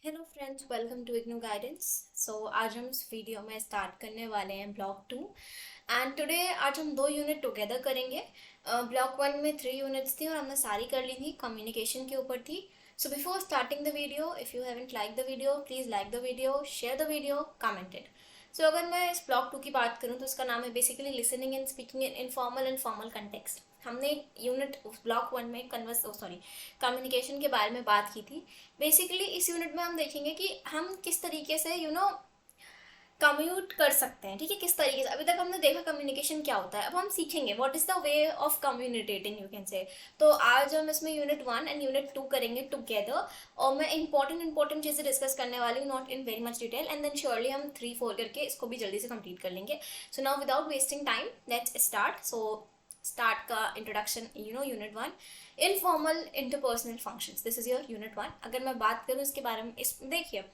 Hello friends, welcome to IGNOU guidance. आज हम इस वीडियो में स्टार्ट करने वाले हैं ब्लॉक 2 एंड टुडे आज हम 2 यूनिट टुगेदर करेंगे। ब्लॉक 1 में 3 यूनिट्स थी और हमने सारी कर ली थी, कम्युनिकेशन के ऊपर थी। So before starting the video, if you haven't like the video, please like the video, share the video, commented. So अगर मैं इस ब्लॉक 2 की बात करूँ तो इसका नाम है basically listening and speaking in informal and formal context. हमने यूनिट ब्लॉक 1 में कम्युनिकेशन के बारे में बात की थी। बेसिकली इस यूनिट में हम देखेंगे कि हम किस तरीके से कम्यूट कर सकते हैं। ठीक है, किस तरीके से अभी तक हमने देखा कम्युनिकेशन क्या होता है, अब हम सीखेंगे what is the way of communicating, you can से। तो आज हम इसमें यूनिट 1 एंड यूनिट 2 करेंगे टुगेदर और मैं इंपॉर्टेंट चीज़ें डिस्कस करने वाली हूँ, not in very much detail, and then surely हम 3-4 करके इसको भी जल्दी से कंप्लीट कर लेंगे। So now without wasting time let's start. Start का introduction, unit 1 informal interpersonal functions, this is your unit 1। अगर मैं बात करूँ इसके बारे में, इस देखिए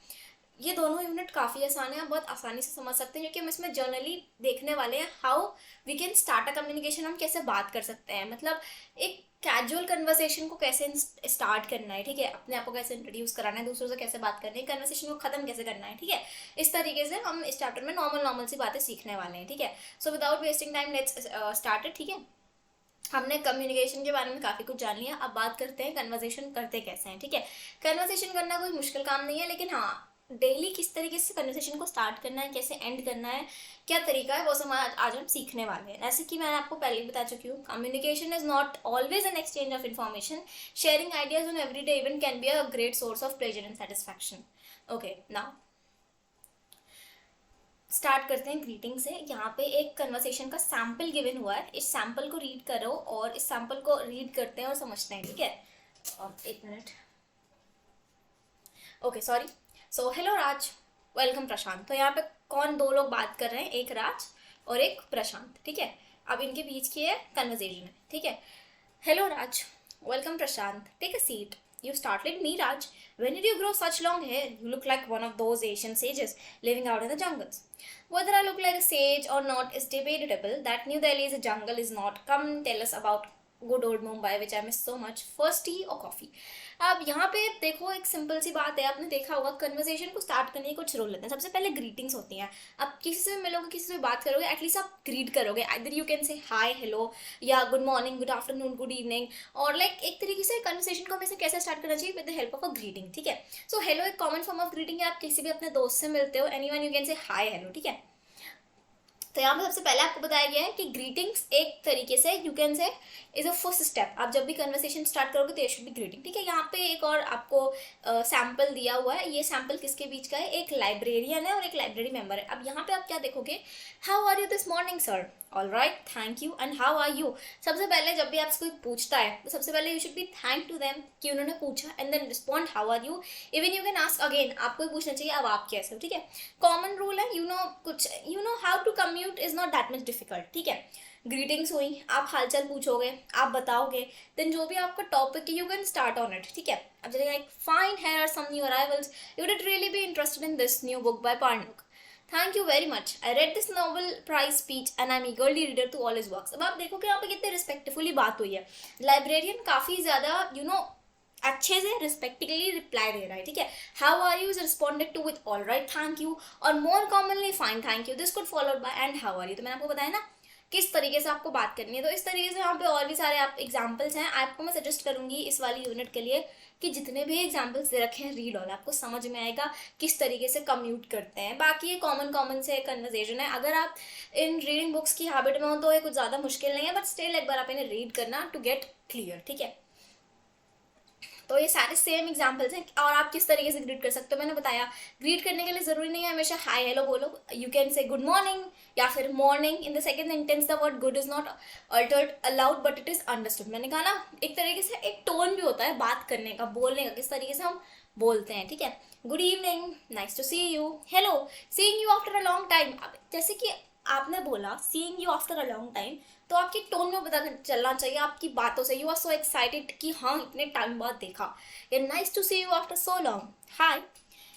ये दोनों यूनिट काफ़ी आसान है, आप बहुत आसानी से समझ सकते हैं क्योंकि हम इसमें जर्नली देखने वाले हैं how we can start a communication. हम कैसे बात कर सकते हैं, मतलब एक कैजुअल कन्वर्सेशन को कैसे स्टार्ट करना है, ठीक है, अपने आप को कैसे इंट्रोड्यूस कराना है, दूसरों से कैसे बात करनी है, कन्वर्सेशन को खत्म कैसे करना है, ठीक है। इस तरीके से हम इस चैप्टर में नॉर्मल सी बातें सीखने वाले हैं, ठीक है। So without wasting time let's start it. ठीक है, हमने कम्युनिकेशन के बारे में काफ़ी कुछ जान लिया, अब बात करते हैं कन्वर्सेशन करते कैसे हैं। ठीक है, कन्वर्सेशन करना कोई मुश्किल काम नहीं है, लेकिन हाँ, डेली किस तरीके से कन्वर्सेशन को स्टार्ट करना है, कैसे एंड करना है, क्या तरीका है, वो सब आज हम सीखने वाले हैं। जैसे कि मैंने आपको पहले ही बता चुकी हूँ, communication is not always an exchange of information. Sharing ideas on everyday event can be a great source of pleasure and satisfaction. Okay, now start करते हैं ग्रीटिंग से। यहाँ पे एक कन्वर्सेशन का सैम्पल गिवन हुआ है, इस सैम्पल को रीड करो और इस सैम्पल को रीड करते हैं और समझते हैं, ठीक है। और एक minute, okay sorry. So hello Raj, welcome Prashant. तो यहाँ पे कौन, दो लोग बात कर रहे हैं, एक राज और एक प्रशांत, ठीक है। अब इनके बीच की है कन्वर्सेशन है, ठीक है। Hello Raj, welcome Prashant. Take a seat. You startled me, Raj. When did you grow such long hair? You look like one of those Asian sages living out in the jungles. Whether I look like a sage or not is debatable. That New Delhi is a jungle is not. Come tell us about good old Mumbai which I miss so much, first T और coffee. अब यहाँ पे देखो, एक simple सी बात है, आपने देखा होगा कन्वर्सेशन को स्टार्ट करने के कुछ रूल लेते हैं। सबसे पहले ग्रीटिंग्स होती हैं। आप किसी से मिलोगे, किसी से बात करोगे, एटलीस्ट आप ग्रीट करोगे, either you can say hi hello या good morning, good afternoon, good evening, और लाइक एक तरीके से कन्वर्सेशन को हमें कैसे स्टार्ट करना चाहिए, with the help of a greeting, ठीक है। सो हेलो एक कॉमन फॉर्म ऑफ ग्रीटिंग है, आप किसी भी अपने दोस्त से मिलते हो, anyone you can say hi hello, ठीक है। तो यहाँ पे सबसे पहले आपको बताया गया है कि ग्रीटिंग्स एक तरीके से यू कैन से इज अ फर्स्ट स्टेप। आप जब भी कन्वर्सेशन स्टार्ट करोगे तो ये शुड बी ग्रीटिंग, ठीक है। यहाँ पे एक और आपको सैम्पल दिया हुआ है, ये सैम्पल किसके बीच का है, एक लाइब्रेरियन है और एक लाइब्रेरी मेंबर है। अब यहाँ पे आप क्या देखोगे, how are you this morning sir, all right, thank you, and how are you. सबसे पहले जब भी आपसे कोई पूछता है तो सबसे पहले you should be thank to them कि उन्होंने पूछा, and then respond how are you. Even you can ask again, आपको ही पूछना चाहिए अब आप कैसे हो, ठीक है। कॉमन रूल है, कुछ how to commute is not that much difficult, ठीक है। ग्रीटिंग्स हुई, आप हालचाल पूछोगे, आप बताओगे, देन जो भी आपका टॉपिक है you can start on it, ठीक है। अब जैसे like fine here are some new arrivals, you would really be interested in this new book by Pamuk. Thank you very much, I read this Nobel prize speech and I am eagerly reader to all his works. अब आप देखो कि यहाँ पे कितने respectfully बात हुई है, लाइब्रेरियन काफ़ी ज़्यादा अच्छे से रिस्पेक्टफुली रिप्लाई दे रहा है, ठीक है। How are you is responded to with all right, thank you, और more commonly fine, thank you, this could followed by and how are you. तो मैंने आपको बताया ना किस तरीके से आपको बात करनी है। तो इस तरीके से यहाँ पे और भी सारे आप एग्जाम्पल्स हैं, आपको मैं सजेस्ट करूंगी इस वाली यूनिट के लिए कि जितने भी एग्जाम्पल्स दे रखे हैं रीड ऑल, आपको समझ में आएगा किस तरीके से कम्यूट करते हैं। बाकी ये कॉमन से कन्वर्सेशन है, अगर आप इन रीडिंग बुक्स की हैबिट में हो तो ये कुछ ज़्यादा मुश्किल नहीं है, बट स्टिल एक बार आप इन्हें रीड करना टू गेट क्लियर, ठीक है। तो ये सारे सेम एग्जाम्पल्स हैं और आप किस तरीके से ग्रीट कर सकते हो, मैंने बताया। ग्रीट करने के लिए जरूरी नहीं है हमेशा हाय हेलो बोलो, यू कैन से गुड मॉर्निंग या फिर morning. In the second sentence the word good is not Altered allowed but it is understood. मैंने कहा ना, एक तरीके से एक टोन भी होता है बात करने का, बोलने का, किस तरीके से हम बोलते हैं, ठीक है। Good evening, nice to see you, hello, seeing you after a long time. अब जैसे कि आपने बोला seeing you after a long time, तो आपकी टोन में पता चलना चाहिए, आपकी बातों से, यू आर सो एक्साइटेड कि हाँ इतने टाइम बाद देखा। ये nice to see you after so long, hi,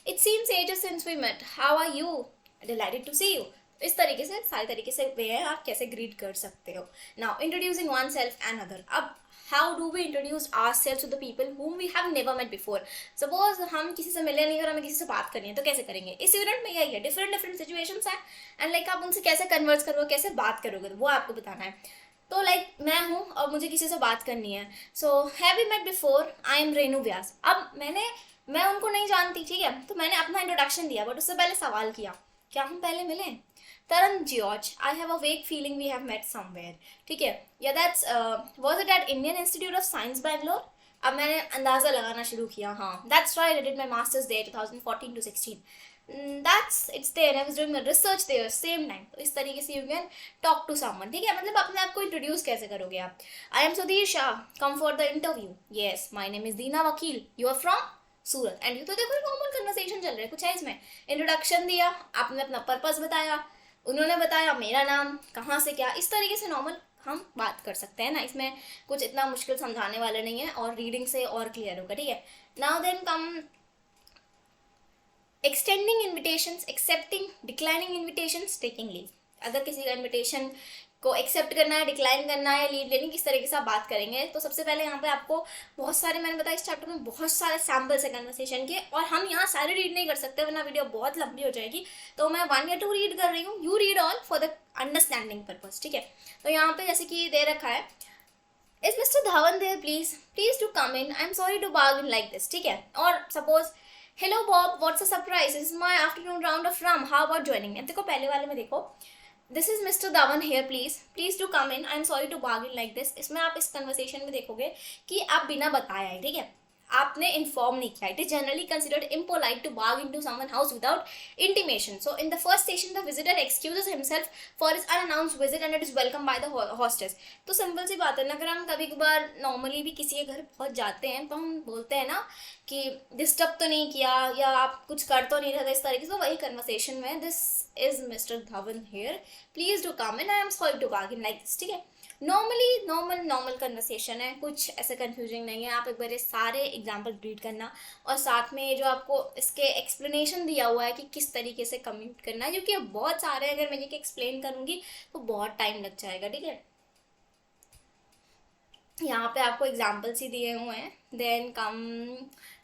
it seems ages since we met, how are you, delighted to see you. इस तरीके से सारे तरीके से वे हैं आप कैसे ग्रीट कर सकते हो। Now introducing oneself and other. अब how do we introduce ourselves to the people whom we have never met before. Suppose हम किसी से मिले नहीं और हमें किसी से बात करनी है तो कैसे करेंगे. इस इवेंट में यही है, डिफरेंट डिफरेंट सिचुएशंस हैं एंड लाइक आप उनसे कैसे कन्वर्स करोगे, कैसे बात करोगे, वो आपको बताना है. तो लाइक मैं हूँ और मुझे किसी से बात करनी है. So have we met before, I am Renu Vyas. अब मैं उनको नहीं जानती, ठीक है, तो मैंने अपना इंट्रोडक्शन दिया बट उससे पहले सवाल किया, क्या हम पहले मिले. Tarun George, I have a vague feeling we have met somewhere. ठीक है, या that's was it at Indian Institute of Science Bangalore. अब मैंने अंदाज़ा लगाना शुरू किया. हाँ, that's right, I did my masters there 2014 to 16. It's there. I was doing my research there same time. तो इस तरीके से you can talk to someone. ठीक है, मतलब अपने आप को इंट्रोड्यूस कैसे करोगे आप. I am Sudhir Shah, come for the interview. Yes, my name is Deena Vakil. You are from Surat. And you तो देखो नॉर्मल कन्वर्सेशन चल रहा है, कुछ है इसमें. इंट्रोडक्शन दिया, आपने अपना पर्पस बताया, उन्होंने बताया मेरा नाम, कहाँ से क्या, इस तरीके से नॉर्मल हम बात कर सकते हैं ना. इसमें कुछ इतना मुश्किल समझाने वाला नहीं है और रीडिंग से और क्लियर होगा. ठीक है, now then come extending invitations, accepting, declining invitations, taking leave. अगर किसी का इन्विटेशन को एक्सेप्ट करना है, डिक्लाइन करना है, लीव लेनी, किस तरीके से आप बात करेंगे. तो सबसे पहले यहाँ पे आपको बहुत सारे, मैंने बताया इस चैप्टर में बहुत सारे सैम्पल्स है कन्वर्सेशन के और हम यहाँ सारे रीड नहीं कर सकते वरना वीडियो बहुत लंबी हो जाएगी. तो मैं 1 या 2 रीड कर रही हूँ. You read all for the understanding purpose. ठीक है, तो यहाँ पे जैसे कि दे रखा है, is mister Dhawan there, please to come in, I am sorry to bargain like this. ठीक है, और suppose hello Bob, what's a surprise, is my afternoon round of rum, how about joining. देखो पहले वाले में देखो, this is mister Dhawan here, please to come in, I am sorry to bargain like this. इसमें आप इस कन्वर्सेशन में देखोगे कि आप बिना बताया है, ठीक है, आपने इन्फॉर्म नहीं किया. It is generally considered impolite to barge into someone's house without intimation. So in the first station the visitor excuses himself for his unannounced visit and it is welcomed by the hostess. तो simple सी बात है ना, अगर हम कभी कभार normally भी किसी के घर पहुंच जाते हैं तो हम बोलते हैं ना कि डिस्टर्ब तो नहीं किया या आप कुछ कर तो नहीं रहे इस तरीके से. वही कन्वर्सेशन में, this is mister Dhawan here, please do come in, I am sorry to bargain like this. ठीक है, नॉर्मल कन्वर्सेशन है, कुछ ऐसे कंफ्यूजिंग नहीं है. आप एक बार ये सारे एग्जाम्पल रीड करना और साथ में जो आपको इसके एक्सप्लेनेशन दिया हुआ है कि किस तरीके से कम्यूट करना है, क्योंकि बहुत सारे अगर मैं ये एक्सप्लेन करूँगी तो बहुत टाइम लग जाएगा. ठीक है, यहाँ पे आपको एग्जाम्पल्स ही दिए हुए हैं. Then come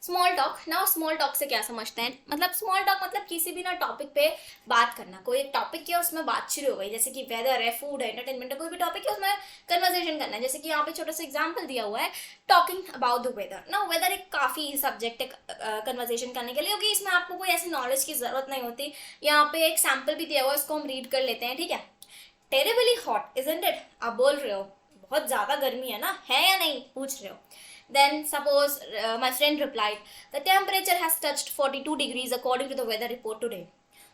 small talk. Now small talk से क्या समझते हैं, मतलब स्मॉल टॉक मतलब किसी भी ना टॉपिक पे बात करना. कोई एक टॉपिक किया उसमें बात शुरू हो गई, जैसे कि वेदर है, फूड है, एंटरटेनमेंट है, कोई भी टॉपिक है उसमें कन्वर्सेशन करना है. जैसे कि यहाँ पे छोटा सा एग्जाम्पल दिया हुआ है, टॉकिंग अबाउट द वेदर. ना वेदर एक काफ़ी सब्जेक्ट है कन्वर्सेशन करने के लिए, क्योंकि इसमें आपको कोई ऐसी नॉलेज की ज़रूरत नहीं होती. यहाँ पे एक सैम्पल भी दिया हुआ है, इसको हम रीड कर लेते हैं. ठीक है, टेरेबली हॉट इजंट इट, आप बोल रहे हो बहुत ज़्यादा गर्मी है ना, है या नहीं पूछ रहे हो. Then suppose my friend replied, the temperature has touched 42 degrees according to the weather report today.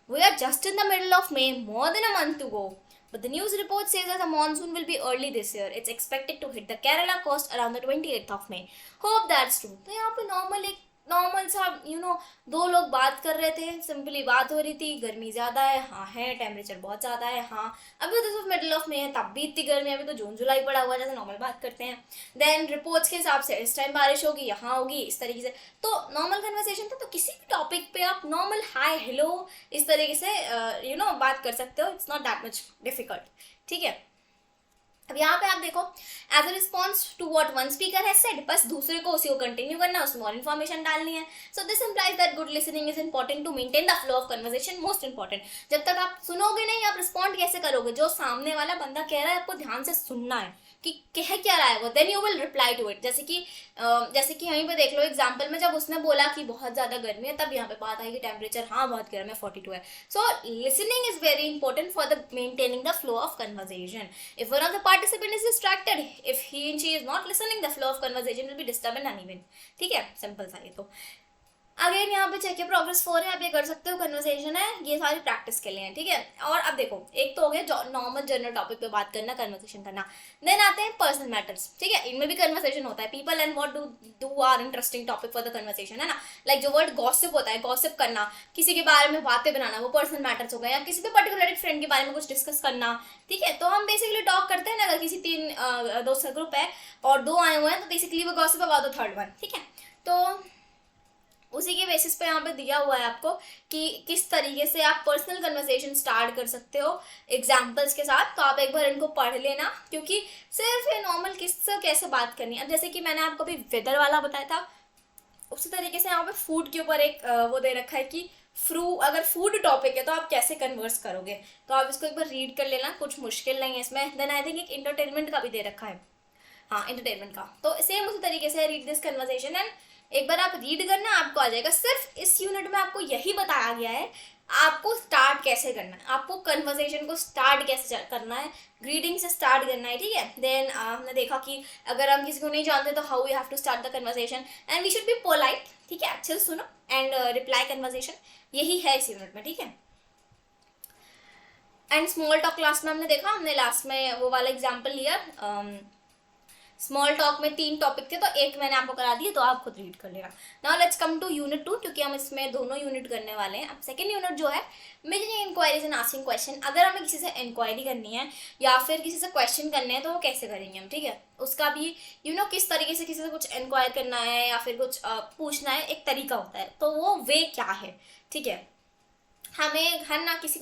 We are just in the middle of May, more than a month to go. But the news report says that the monsoon will be early this year. It's expected to hit the Kerala coast around the 28th of May. Hope that's true. तो यहाँ पे normal सा दो लोग बात कर रहे थे, सिंपली बात हो रही थी. गर्मी ज़्यादा है, हाँ है, टेम्परेचर बहुत ज़्यादा है, हाँ अभी तो सिर्फ मिडिल ऑफ में है, तब भी इतनी गर्मी है, अभी तो जून जुलाई पड़ा हुआ है, जैसे नॉर्मल बात करते हैं. देन रिपोर्ट्स के हिसाब से इस टाइम बारिश होगी, यहाँ होगी, इस तरीके से. तो नॉर्मल कन्वर्सेशन था, तो किसी भी टॉपिक पे आप नॉर्मल हाय हेलो इस तरीके से बात कर सकते हो. It's not that much difficult. ठीक है, अब यहाँ पे आप देखो, as a response to what one speaker has said, बस दूसरे को उसी को कंटिन्यू करना, उसमें और इन्फॉर्मेशन डालनी है. So this implies that good listening is important to maintain the flow of conversation, most important. जब तक आप सुनोगे नहीं, आप रिस्पॉन्ड कैसे करोगे. जो सामने वाला बंदा कह रहा है आपको ध्यान से सुनना है कि कह क्या रहा है वो, then you will reply to it. जैसे कि यहीं पे देख लो एग्जाम्पल में, जब उसने बोला कि बहुत ज़्यादा गर्मी है, तब यहाँ पे बात आई कि टेम्परेचर हाँ बहुत गर्म है, 42 है. So listening is very important for the maintaining the flow of conversation. If one of the participant is distracted, if he and she is not listening, the flow of conversation will be disturb and uneven. ठीक है, simple सा ये. तो again यहाँ पे check progress 4 है, आप ये कर सकते हो, कन्वर्सेशन है, ये सारी प्रैक्टिस के लिए है. ठीक है, और अब देखो, एक तो हो गया नॉर्मल जनरल टॉपिक पे बात करना, कन्वर्सेशन करना. देन आते हैं पर्सनल मैटर्स. ठीक है, इनमें भी कन्वर्सेशन होता है. People and what do are interesting topic for the conversation, है ना. लाइक जो वर्ड गॉसिप होता है, गॉसिप करना, किसी के बारे में बातें बनाना, वो पर्सनल मैटर्स हो गए. या किसी भी पर्टिकुलर फ्रेंड के बारे में कुछ डिस्कस करना. ठीक है, तो हम बेसिकली टॉक करते हैं ना, अगर किसी 3 दोस्त का ग्रुप है और 2 आए हुए हैं, तो बेसिकली वो gossip about the third one. ठीक है, तो उसी के बेसिस पे यहाँ पे दिया हुआ है आपको कि किस तरीके से आप पर्सनल कन्वर्सेशन स्टार्ट कर सकते हो एग्जाम्पल्स के साथ। तो आप एक बार इनको पढ़ लेना, क्योंकि सिर्फ ये नॉर्मल किससे कैसे बात करनी है। अब जैसे कि मैंने आपको अभी वेदर वाला बताया था, उसी तरीके से यहाँ पे फूड के ऊपर एक वो दे रखा है कि अगर फूड टॉपिक है तो आप कैसे कन्वर्स करोगे। तो आप इसको एक बार रीड कर लेना, कुछ मुश्किल नहीं है इसमें। देन आई थिंक एक इंटरटेनमेंट का भी दे रखा है, हाँ इंटरटेनमेंट का। तो सेम उसी तरीके से रीड दिस कन्वर्सेशन एंड एक बार आप रीड करना, आपको आ जाएगा। सिर्फ इस यूनिट में आपको यही बताया गया है आपको स्टार्ट कैसे करना है, आपको कन्वर्सेशन को स्टार्ट कैसे करना है, ग्रीटिंग से स्टार्ट करना है, ठीक है। देन हमने देखा कि अगर हम किसी को नहीं जानते तो how we have to start the conversation and we should be polite, ठीक है, अच्छे से सुनो एंड रिप्लाई कन्वर्सेशन, यही है इस यूनिट में, ठीक है। एंड स्मॉल टॉक क्लास में हमने देखा, हमने लास्ट में वो वाला एग्जाम्पल लिया। स्मॉल टॉक में 3 टॉपिक थे, तो एक मैंने आपको करा दिया, तो आप खुद रीड कर लेना। Now let's come to unit 2, क्योंकि हम इसमें दोनों यूनिट करने वाले हैं। अब सेकंड यूनिट जो है making inquiries and asking question, अगर हमें किसी से इंक्वायरी करनी है या फिर किसी से क्वेश्चन करने हैं तो वो कैसे करेंगे हम, ठीक है। उसका भी किस तरीके से किसी से कुछ इंक्वायर करना है या फिर कुछ पूछना है, एक तरीका होता है, तो वो वे क्या है, ठीक है। हमें हर ना किसी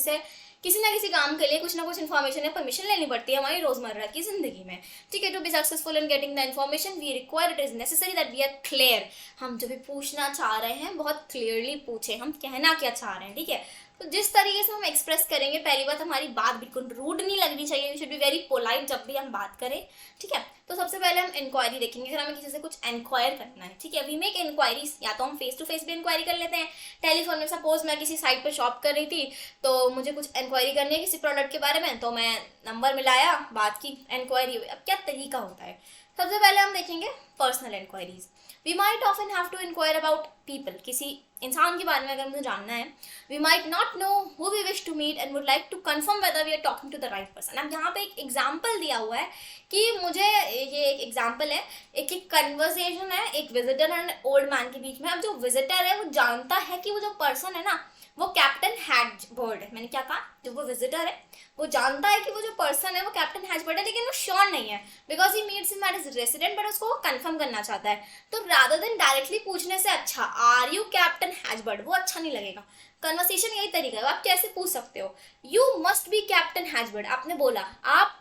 से किसी ना किसी काम के लिए कुछ ना कुछ इन्फॉर्मेशन या परमिशन लेनी पड़ती है हमारी रोजमर्रा की जिंदगी में, ठीक है। To be successful in getting the information we require, it is necessary that we are clear. हम जो भी पूछना चाह रहे हैं बहुत क्लियरली पूछे, हम कहना क्या चाह रहे हैं, ठीक है। तो जिस तरीके से हम एक्सप्रेस करेंगे, पहली बात हमारी बात बिल्कुल रूड नहीं लगनी चाहिए, we should be very polite जब भी हम बात करें, ठीक है। तो सबसे पहले हम इंक्वायरी देखेंगे, अगर हमें किसी से कुछ इंक्वायर करना है, ठीक है। वी मेक इंक्वायरीज, या तो हम फेस टू फेस भी इंक्वायरी कर लेते हैं टेलीफोन में। सपोज मैं किसी साइट पर शॉप कर रही थी, तो मुझे कुछ इंक्वायरी करनी है किसी प्रोडक्ट के बारे में, तो मैं नंबर मिलाया, बात की, इंक्वायरी हुई। अब क्या तरीका होता है, सबसे पहले हम देखेंगे personal inquiries. We might often have to inquire about people, किसी इंसान के बारे में अगर मुझे जानना है। We might not know who we wish to meet and would like to confirm whether we are talking to the right person. अब यहाँ पे एक एग्जाम्पल दिया हुआ है कि मुझे ये एक एग्जाम्पल है, एक कन्वर्सेशन है एक विजिटर एंड ओल्ड मैन के बीच में। अब जो विजिटर है वो जानता है कि वो जो पर्सन है ना वो कैप्टन हैजबर्ड है। मैंने क्या कहा, जो वो विजिटर है वो जानता है कि वो जो पर्सन है वो कैप्टन हैजबर्ड है, लेकिन वो श्योर नहीं है because he meets him at his resident, but उसको वो कंफर्म करना चाहता है। तो रादर देन डायरेक्टली पूछने से अच्छा आर यू कैप्टन हैजबर्ड, वो अच्छा नहीं लगेगा। कन्वर्सेशन यही तरीका है, आप कैसे पूछ सकते हो, यू मस्ट बी कैप्टन हैजबर्ड। आपने बोला आप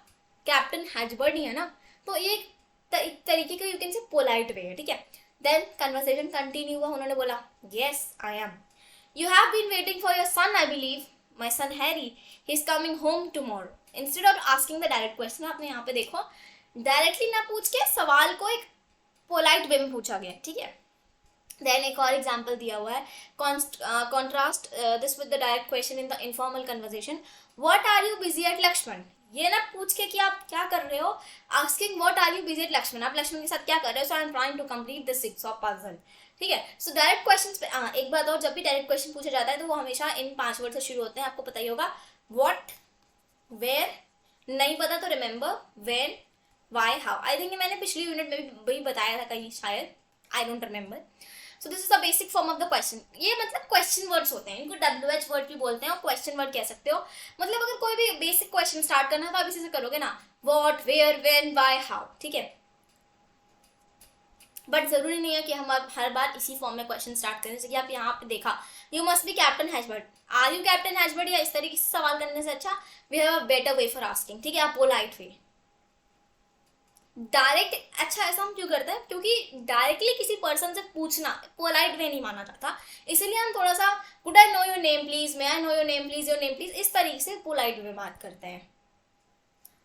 कैप्टन हैजबर्ड ही है ना, तो ये एक तरीके का यू कैन से पोलाइट वे है, ठीक है। देन कन्वर्सेशन कंटिन्यू हुआ, उन्होंने बोला yes I am. You have been waiting for your son, I believe. My son Harry, he's coming home tomorrow. Instead of asking the direct question, आपने यहाँ पे देखो डायरेक्टली ना पूछ के सवाल को एक पोलाइट वे में पूछा गया, ठीक है। देन एक और एग्जाम्पल दिया हुआ है, contrast this with the direct question in the informal conversation. What are you busy at Lakshman, ये ना पूछ के कि आप क्या कर रहे हो, asking what are you busy at Lakshman, आप लक्ष्मण के साथ क्या कर रहे हो, so I am trying to complete the jigsaw puzzle, ठीक है। सो डायरेक्ट क्वेश्चन पे एक बात और, जब भी डायरेक्ट क्वेश्चन पूछा जाता है तो वो हमेशा इन 5 वर्ड से शुरू होते हैं, आपको पता ही होगा। व्हाट, वेयर, नहीं पता तो remember, when, why, how. I think मैंने पिछली यूनिट में भी बताया था कहीं शायद, I don't remember. So this is the basic form of the question. ये मतलब क्वेश्चन वर्ड्स होते हैं, इनको WH वर्ड भी बोलते हैं और क्वेश्चन वर्ड कह सकते हो। मतलब अगर कोई भी बेसिक क्वेश्चन स्टार्ट करना है तो आप इसी से करोगे ना, what, where, when, why, how, ठीक है। बट जरूरी नहीं है कि हम अब हर बार इसी फॉर्म में क्वेश्चन स्टार्ट करें। जैसे कि आप यहाँ पे देखा, you must be captain Hazbird, are you captain Hazbird, या इस तरीके से सवाल करने से अच्छा we have a better way for asking, ठीक है, आप पोलाइट वे। डायरेक्ट अच्छा ऐसा हम क्यों करते हैं, क्योंकि डायरेक्टली किसी पर्सन से पूछना पोलाइट वे नहीं माना जाता, इसीलिए हम थोड़ा सा could I know your name please, may I know your name please, your name please, इस तरीके से पोलाइट वे बात करते हैं।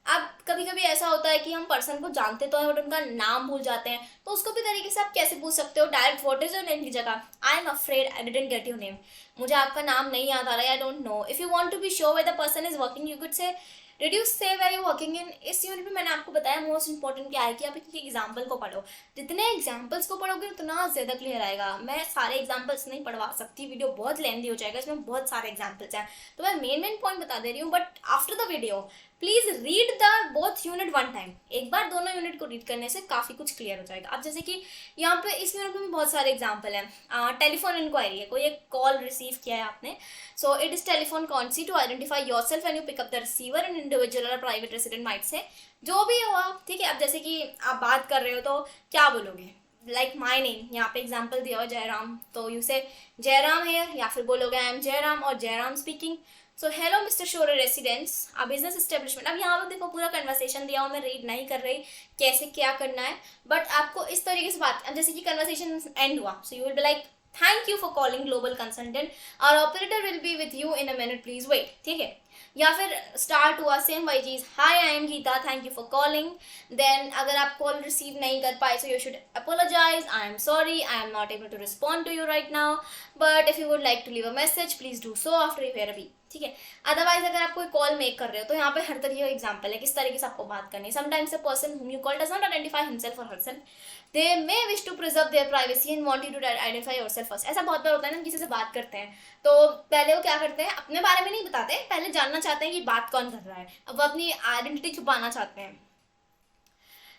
अब कभी कभी ऐसा होता है कि हम पर्सन को जानते तो हैं बट उनका नाम भूल जाते हैं, तो उसको भी तरीके से आप कैसे पूछ सकते हो, direct what is your name की जगह I am afraid I didn't get your name, मुझे आपका नाम नहीं याद आ रहा है, I don't know. If you want to be sure where the person is working, you could say did you say where you working in. इस unit में मैंने आपको बताया मोस्ट इंपॉर्टेंट क्या है कि आप एक एग्जाम्पल को पढ़ो, जितने एग्जाम्पल्स को पढ़ोगे उतना ज्यादा क्लियर आएगा। मैं सारे एग्जाम्पल्स नहीं पढ़वा सकती, वीडियो बहुत लेंदी हो जाएगा, इसमें बहुत सारे एग्जाम्पल्स हैं, तो मैं मेन पॉइंट बता दे रही हूँ। But after the video please read the both unit 1 time, एक बार दोनों यूनिट को रीड करने से काफी कुछ क्लियर हो जाएगा। अब जैसे कि यहाँ पे इस यूनिट में भी बहुत सारे एग्जाम्पल हैं। टेलीफोन इंक्वायरी है, कोई एक कॉल रिसीव किया है आपने, so it is telephone courtesy to identify yourself when you pick up the receiver, an individual और प्राइवेट रेसिडेंट माइट से, जो भी हो आप, ठीक है। अब जैसे कि आप बात कर रहे हो तो क्या बोलोगे, लाइक माई नेम, यहाँ पे एग्जाम्पल दिया हुआ जयराम, तो यू से जयराम हेयर, या फिर बोलोगे आई एम जयराम और Jairam speaking. So hello mister शोर रेसिडेंस, अ बिजनेस एस्टेब्लिशमेंट। अब यहाँ पे देखो पूरा कन्वर्सेशन दिया हुआ, मैं रीड नहीं कर रही कैसे क्या करना है, बट आपको इस तरीके से बात, अब जैसे कि कन्वर्सेशन एंड हुआ, so you will be like thank you for calling global consultant, और operator will be with you in a minute, please wait, ठीक है। या फिर स्टार्ट हुआ सेम वही चीज, hi I am Geeta, thank you for calling. Then अगर आप कॉल रिसीव नहीं कर पाए, so you should apologise, I am sorry, I am not able to respond to you right now, but if you would like to leave a message please do so after you hear a beep, ठीक है। Otherwise अगर आप कोई call make कर रहे हो, तो यहाँ पे हर तरीके का एग्जाम्पल है किस तरीके से आपको बात करनी है। Sometimes the person whom you call does not identify himself or herself, they may wish to preserve their privacy and want you to identify yourself first। ऐसा बहुत बार होता है ना, किसी से बात करते हैं तो पहले वो क्या करते हैं, अपने बारे में नहीं बताते, पहले जानना चाहते हैं कि बात कौन कर रहा है, अब वो अपनी आइडेंटिटी छुपाना चाहते हैं।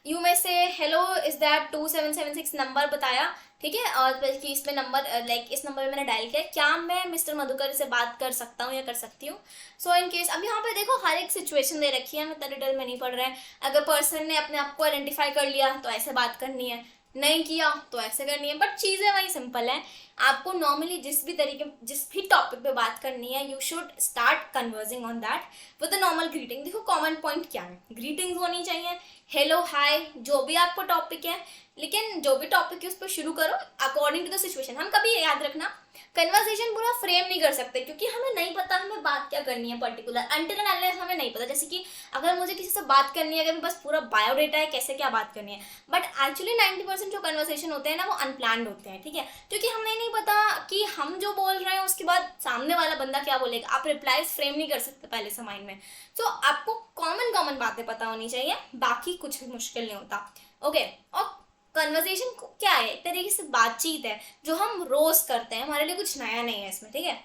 यू में से हेलो इज दैट 2776 नंबर बताया, ठीक है, और कि इसमें नंबर लाइक इस नंबर में मैंने डायल किया, क्या मैं मिस्टर मधुकर से बात कर सकता हूँ या कर सकती हूँ। सो इन केस, अब यहाँ पे देखो हर एक सिचुएशन दे रखी है, मतलब डिटेल में नहीं पढ़ रहे हैं। अगर पर्सन ने अपने आप को आइडेंटिफाई कर लिया तो ऐसे बात करनी है, नहीं किया तो ऐसे करनी है, बट चीज़ें वही सिंपल है। आपको नॉर्मली जिस भी टॉपिक पे बात करनी है, you should start conversing on that with a normal greeting. देखो कॉमन पॉइंट क्या है, ग्रीटिंग्स होनी चाहिए, हेलो हाय जो भी आपको टॉपिक है, लेकिन जो भी टॉपिक है उस पर शुरू करो अकॉर्डिंग टू द सिचुएशन। हम कभी याद रखना कन्वर्सेशन पूरा फ्रेम नहीं कर सकते, क्योंकि हमें नहीं पता हमें बात क्या करनी है पर्टिकुलर, अनटिल एंड अनलेस हमें नहीं पता। जैसे कि अगर मुझे किसी से बात करनी है, अगर बस पूरा बायोडेटा है कैसे क्या बात करनी है, बट एक्चुअली 90% जो कन्वर्सेशन होते हैं ना वो अनप्लान्ड होते हैं, ठीक है, क्योंकि हमें नहीं पता कि हम जो बोल रहे हैं उसके बाद सामने वाला बंदा क्या बोलेगा। आप रिप्लाईज फ्रेम नहीं कर सकते पहले से माइंड में। तो आपको कॉमन बातें पता होनी चाहिए, बाकी कुछ भी मुश्किल नहीं होता, ओके। और कन्वर्सेशन क्या है, एक तरीके से बातचीत है जो हम रोज करते हैं, हमारे लिए कुछ नया नहीं है इसमें, ठीक है।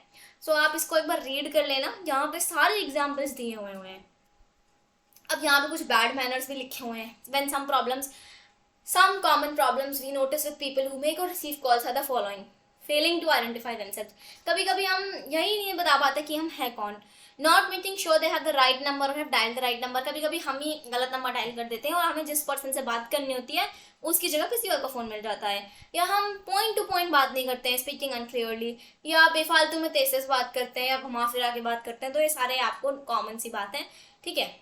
सो आप इसको एक बार रीड कर लेना, यहाँ पे सारे एग्जाम्पल्स दिए हुए हैं। अब यहाँ पे कुछ बैड मैनर्स भी लिखे हुए हैं। When some common problems we notice with people who make or receive calls are the following: failing to identify themselves, कभी कभी हम यही नहीं बता पाते कि हम हैं कौन, not making sure they have the right number और have dial the right number, कभी कभी हम ही गलत नंबर डायल कर देते हैं और हमें जिस पर्सन से बात करनी होती है उसकी जगह किसी और का फोन मिल जाता है, या हम पॉइंट टू पॉइंट बात नहीं करते हैं, स्पीकिंग अनक्लियरली, या बेफालतू में तेज बात करते हैं या घुमा फिरा के बात करते हैं। तो ये सारे आपको कॉमन सी बात है, ठीक है।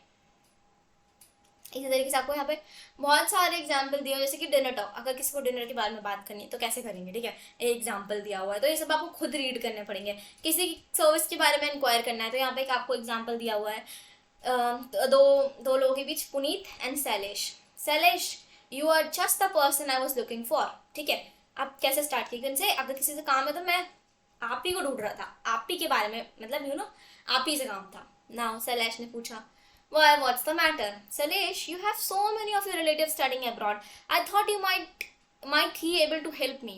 इसी तरीके से आपको यहाँ पे बहुत सारे एग्जाम्पल दिए, जैसे कि डिनर टॉक, अगर किसी को डिनर के बारे में बात करनी है तो कैसे करेंगे, ठीक है, एक एग्जाम्पल दिया हुआ है, तो ये सब आपको खुद रीड करने पड़ेंगे। किसी सर्विस के बारे में इंक्वायर करना है तो यहाँ पे एक आपको एग्जाम्पल दिया हुआ है, दो लोगों के बीच, Puneet and Shailesh. Shailesh, you are just the person I was looking for, ठीक है। आप कैसे स्टार्ट किए, से अगर किसी से काम है तो मैं आप ही को ढूंढ रहा था, आप ही के बारे में, मतलब यू नो आप ही से काम था। नाउ शैलेश ने पूछा, why, what's the matter? Salesh, you have so many of your relatives studying abroad. I thought you might he able to help me.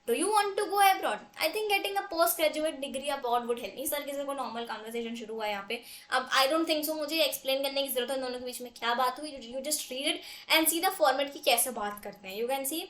Do you want to go abroad? I think getting a postgraduate degree abroad would help. इस तरीके से कोई normal conversation शुरू हुआ है यहाँ पे। अब आई डोंट थिंक सो मुझे एक्सप्लेन करने की जरूरत है दोनों के बीच में क्या बात हुई, you just read it and see the format की कैसे बात करते हैं, यू कैन सी।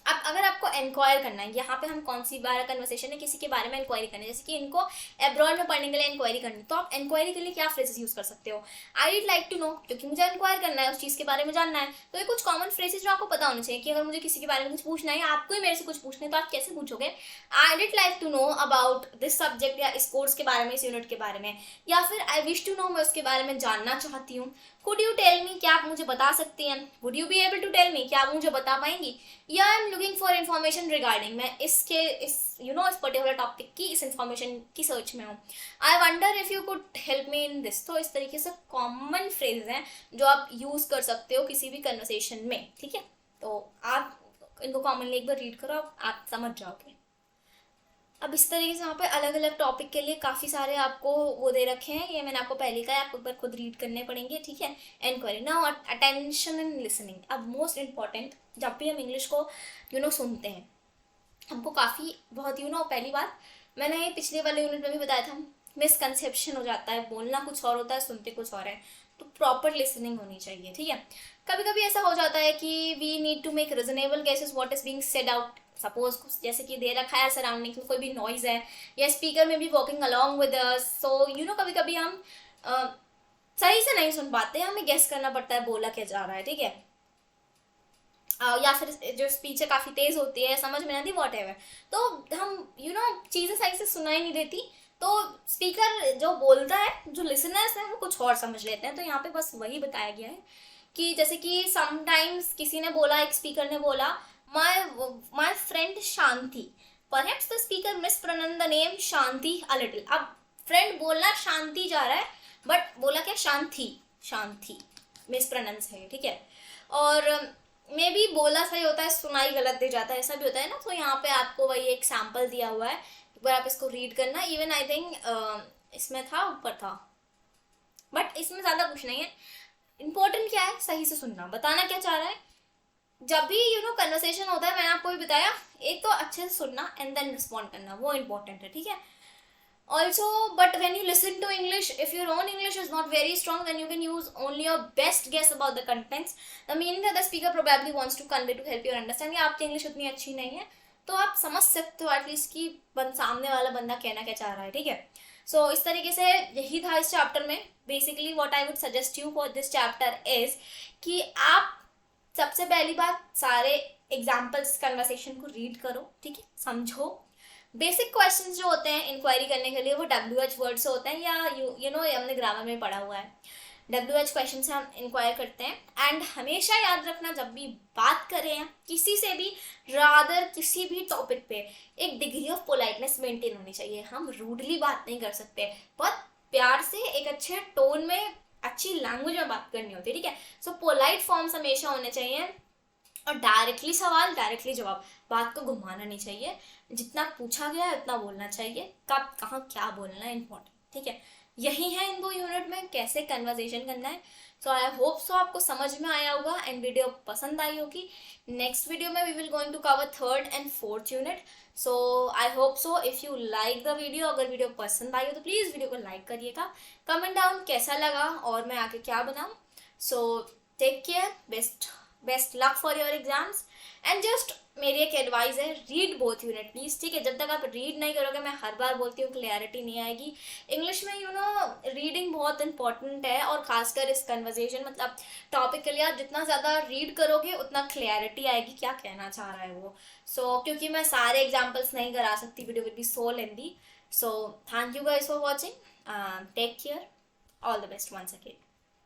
अब अगर आपको इंक्वायर करना है, यहाँ पे हम कौन सी बार कन्वर्सेशन है, किसी के बारे में इंक्वायरी करनी है, जैसे कि इनको अब्रॉड में पढ़ने के लिए इंक्वायरी करनी है, तो आप इंक्वायरी के लिए क्या फ्रेजेस यूज कर सकते हो, I would like to know, क्योंकि मुझे इंक्वायर करना है, उस चीज़ के बारे में जानना है। तो ये कुछ कॉमन फ्रेजेस जो आपको पता होने चाहिए कि अगर मुझे किसी के बारे में कुछ पूछना है या आपको ही मेरे से कुछ पूछना है तो आप कैसे पूछोगे, I would like to know about this subject, या इस कोर्स के बारे में, इस यूनिट के बारे में, या फिर आई विश टू नो, मैं उसके बारे में जानना चाहती हूँ। कुड यू टेल मी, क्या आप मुझे बता सकती हैं, would you be able to tell me, क्या आप मुझे बता पाएंगी, या I am looking for information regarding, मैं इस पर्टिकुलर टॉपिक की इस इन्फॉर्मेशन की सर्च में हूँ, I wonder if you could help me in this. तो इस तरीके से कॉमन फ्रेज हैं जो आप यूज कर सकते हो किसी भी कन्वर्सेशन में, ठीक है। तो आप इनको कॉमनली एक बार रीड करो, आप समझ जाओगे। अब इस तरीके से यहाँ पे अलग अलग टॉपिक के लिए काफ़ी सारे आपको वो दे रखे हैं, ये मैंने आपको पहले कहा है, आपको एक बार खुद रीड करने पड़ेंगे, ठीक है। Enquiry, now attention and listening. अब मोस्ट इंपॉर्टेंट, जब भी हम इंग्लिश को सुनते हैं, हमको काफ़ी बहुत पहली बार मैंने ये पिछले वाले यूनिट में भी बताया था, मिसकंसेप्शन हो जाता है, बोलना कुछ और होता है, सुनते कुछ और है, तो प्रॉपर लिसनिंग होनी चाहिए, ठीक है। कभी कभी ऐसा हो जाता है कि we need to make reasonable guesses what is being said out, suppose जैसे कि दे रखा है सराउंडिंग में कोई भी नॉइज है, या स्पीकर में भी वॉकिंग अलॉन्ग विद अस, सो कभी कभी हम सही से नहीं सुन पाते, हमें गेस करना पड़ता है बोला क्या जा रहा है, ठीक है। या फिर जो स्पीच है काफ़ी तेज़ होती है, समझ में नहीं आती, वॉट एवर, तो हम चीज़ें सही से सुनाई नहीं देती, तो स्पीकर जो बोलता है, जो लिसनर्स हैं वो कुछ और समझ लेते हैं। तो यहाँ पे बस वही बताया गया है कि जैसे कि समटाइम्स किसी ने बोला, एक स्पीकर ने बोला, my my friend Shanti, perhaps the speaker mispronounce the name Shanti a little. अब फ्रेंड बोलना शांति जा रहा है, बट बोला क्या, शांति, शांति मिसप्रोनाउंस है, ठीक है। और मे बी बोला सही होता है, सुनाई गलत दे जाता है, ऐसा भी होता है ना। तो यहाँ पे आपको वही एक सैम्पल दिया हुआ है, एक बार आप इसको रीड करना। इवन आई थिंक इसमें था, ऊपर था, बट इसमें ज़्यादा कुछ नहीं है। इम्पोर्टेंट क्या है, सही से सुनना, बताना क्या चाह रहा है। जब भी कन्वर्सेशन होता है, मैंने आपको भी बताया, एक तो अच्छे से सुनना एंड देन रिस्पॉन्ड करना, वो इंपॉर्टेंट है, ठीक है। Also, but when you listen to English, if your own English is not very strong, then you can use only your best guess about the contents, the meaning that the speaker probably wants to convey to help you understand। या आपकी English उतनी अच्छी नहीं है तो आप समझ सकते हो एटलीस्ट कि सामने वाला बंदा कहना क्या चाह रहा है, ठीक है। सो इस तरीके से यही था इस चैप्टर में। Basically what I would suggest you for this chapter is कि आप सबसे पहली बात सारे एग्जाम्पल्स कन्वर्सेशन को रीड करो, ठीक है, समझो। बेसिक क्वेश्चंस जो होते हैं इंक्वायरी करने के लिए वो WH वर्ड से होते हैं, या हमने ग्रामर में पढ़ा हुआ है, WH क्वेश्चन से हम इंक्वायर करते हैं। एंड हमेशा याद रखना, जब भी बात करें किसी से भी, रादर किसी भी टॉपिक पे, एक डिग्री ऑफ पोलाइटनेस मेंटेन होनी चाहिए। हम रूडली बात नहीं कर सकते, बहुत प्यार से एक अच्छे टोन में, अच्छी लैंग्वेज में बात करनी होती है, ठीक है। सो पोलाइट फॉर्म्स हमेशा होने चाहिए, और डायरेक्टली सवाल, डायरेक्टली जवाब, बात को घुमाना नहीं चाहिए। जितना पूछा गया है उतना बोलना चाहिए, कब कहाँ क्या बोलना है, इंपॉर्टेंट, ठीक है। यही है इन 2 यूनिट में कैसे कन्वर्सेशन करना है। सो आई होप सो आपको समझ में आया होगा एंड वीडियो पसंद आई होगी। नेक्स्ट वीडियो में we will going to cover 3rd and 4th unit. So I hope so if you like the video, अगर वीडियो पसंद आई हो तो प्लीज़ वीडियो को लाइक करिएगा, कमेंट डाउन कैसा लगा और मैं आगे क्या बनाऊँ। So take care, best luck for your exams, and just मेरी एक एडवाइस है, रीड बोथ यूनिट प्लीज, ठीक है। जब तक आप रीड नहीं करोगे, मैं हर बार बोलती हूँ, क्लैरिटी नहीं आएगी इंग्लिश में। रीडिंग बहुत इंपॉर्टेंट है, और खासकर इस कन्वर्सेशन मतलब टॉपिक के लिए आप जितना ज़्यादा रीड करोगे उतना क्लैरिटी आएगी क्या कहना चाह रहा है वो। सो क्योंकि मैं सारे एग्जाम्पल्स नहीं करा सकती, video will be so lengthy. So thank you guys for watching, take care, all the best once again.